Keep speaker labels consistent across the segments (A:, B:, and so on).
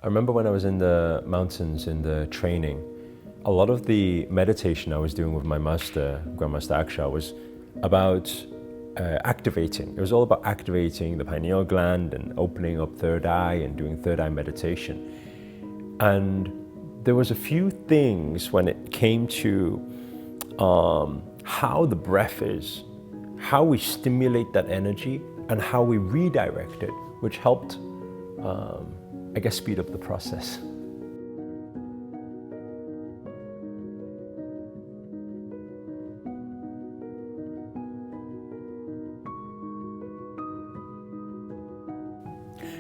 A: I remember when I was in the mountains in the training, a lot of the meditation I was doing with my master, Grandmaster Aksha, was about activating. It was all about activating the pineal gland and opening up third eye and doing third eye meditation. And there was a few things when it came to how the breath is, how we stimulate that energy and how we redirect it, which helped, I guess, speed up the process.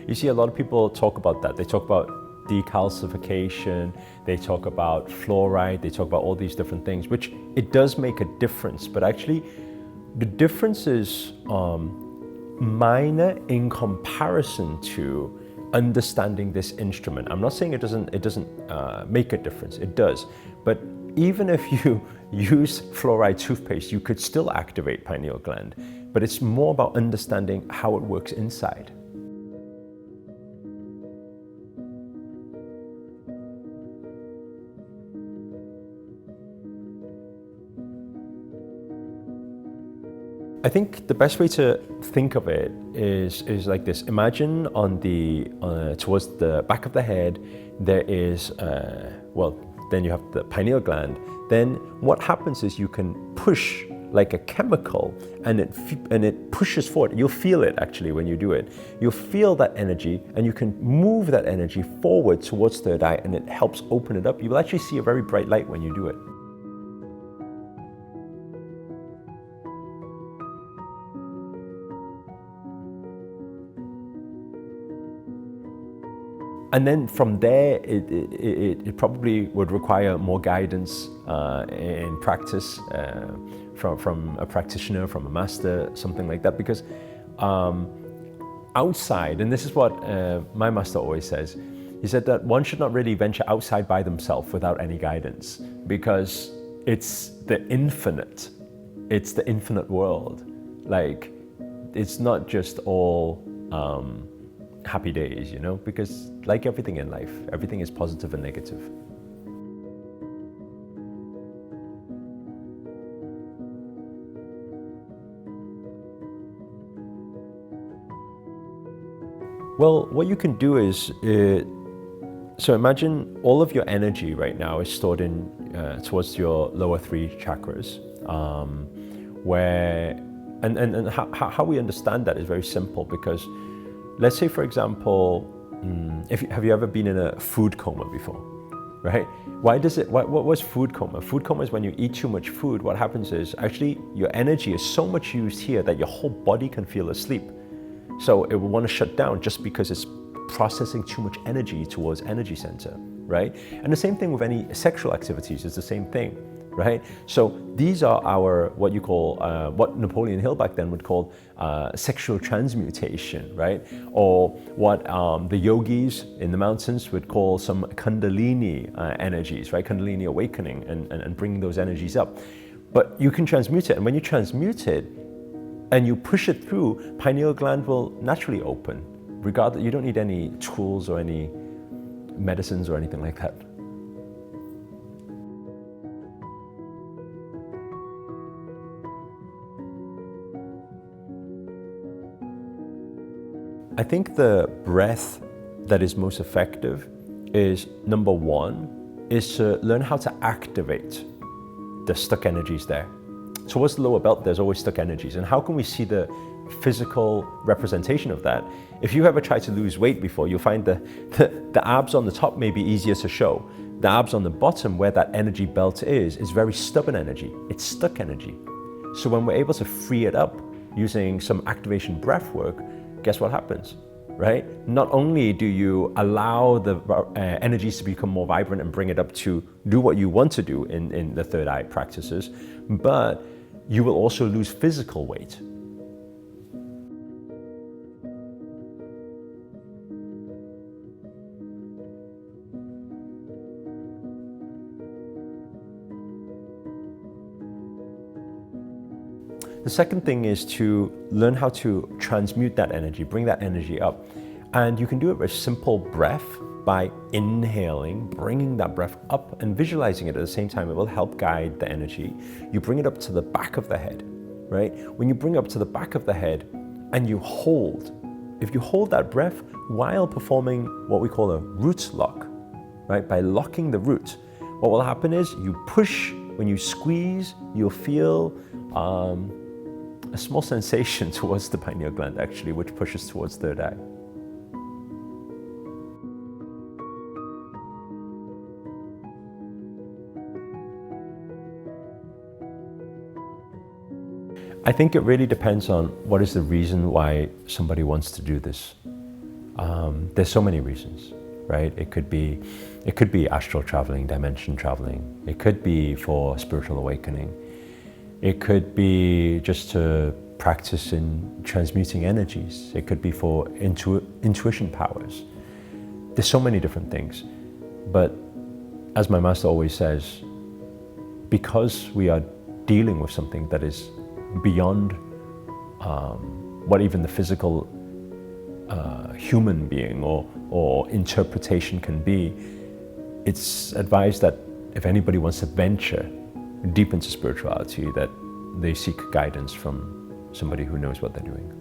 A: You see, a lot of people talk about that. They talk about decalcification, they talk about fluoride, they talk about all these different things, which it does make a difference, but actually the difference is minor in comparison to understanding this instrument. I'm not saying it doesn't make a difference, it does, but even if you use fluoride toothpaste, you could still activate pineal gland, but it's more about understanding how it works inside. I think the best way to think of it is like this. Imagine on the towards the back of the head there is then you have the pineal gland. Then what happens is you can push like a chemical, and it pushes forward. You'll feel it actually when you do it. You'll feel that energy, and you can move that energy forward towards third eye, and it helps open it up. You will actually see a very bright light when you do it. And then from there, it probably would require more guidance in practice from a practitioner, from a master, something like that. Because outside, and this is what my master always says, he said that one should not really venture outside by themselves without any guidance, because it's the infinite world. Like, it's not just all happy days, you know, because like everything in life, everything is positive and negative. Well, what you can do is, so imagine all of your energy right now is stored in towards your lower three chakras, and how we understand that is very simple, because let's say, for example, have you ever been in a food coma before, right? What was food coma? Food coma is when you eat too much food. What happens is actually your energy is so much used here that your whole body can feel asleep. So it will want to shut down just because it's processing too much energy towards energy center, right? And the same thing with any sexual activities, it's the same thing, right? So these are our, what you call, what Napoleon Hill back then would call sexual transmutation, right? Or what the yogis in the mountains would call some Kundalini energies, right? Kundalini awakening, and bringing those energies up. But you can transmute it, and when you transmute it and you push it through, pineal gland will naturally open. Regardless, you don't need any tools or any medicines or anything like that. I think the breath that is most effective is, number one, is to learn how to activate the stuck energies there. Towards the lower belt, there's always stuck energies. And how can we see the physical representation of that? If you ever try to lose weight before, you'll find the abs on the top may be easier to show. The abs on the bottom, where that energy belt is very stubborn energy. It's stuck energy. So when we're able to free it up using some activation breath work, guess what happens, right? Not only do you allow the energies to become more vibrant and bring it up to do what you want to do in the third eye practices, but you will also lose physical weight. The second thing is to learn how to transmute that energy, bring that energy up. And you can do it with simple breath, by inhaling, bringing that breath up and visualizing it at the same time. It will help guide the energy. You bring it up to the back of the head, right? When you bring it up to the back of the head and you hold, if you hold that breath while performing what we call a root lock, right? By locking the root, what will happen is you push, when you squeeze, you'll feel a small sensation towards the pineal gland actually, which pushes towards third eye. I think it really depends on what is the reason why somebody wants to do this. There's so many reasons, right? It could be astral traveling, dimension traveling. It could be for spiritual awakening. It could be just to practice in transmuting energies. It could be for intuition powers. There's so many different things. But as my master always says, because we are dealing with something that is beyond what even the physical human being or interpretation can be, it's advised that if anybody wants to venture deep into spirituality, that they seek guidance from somebody who knows what they're doing.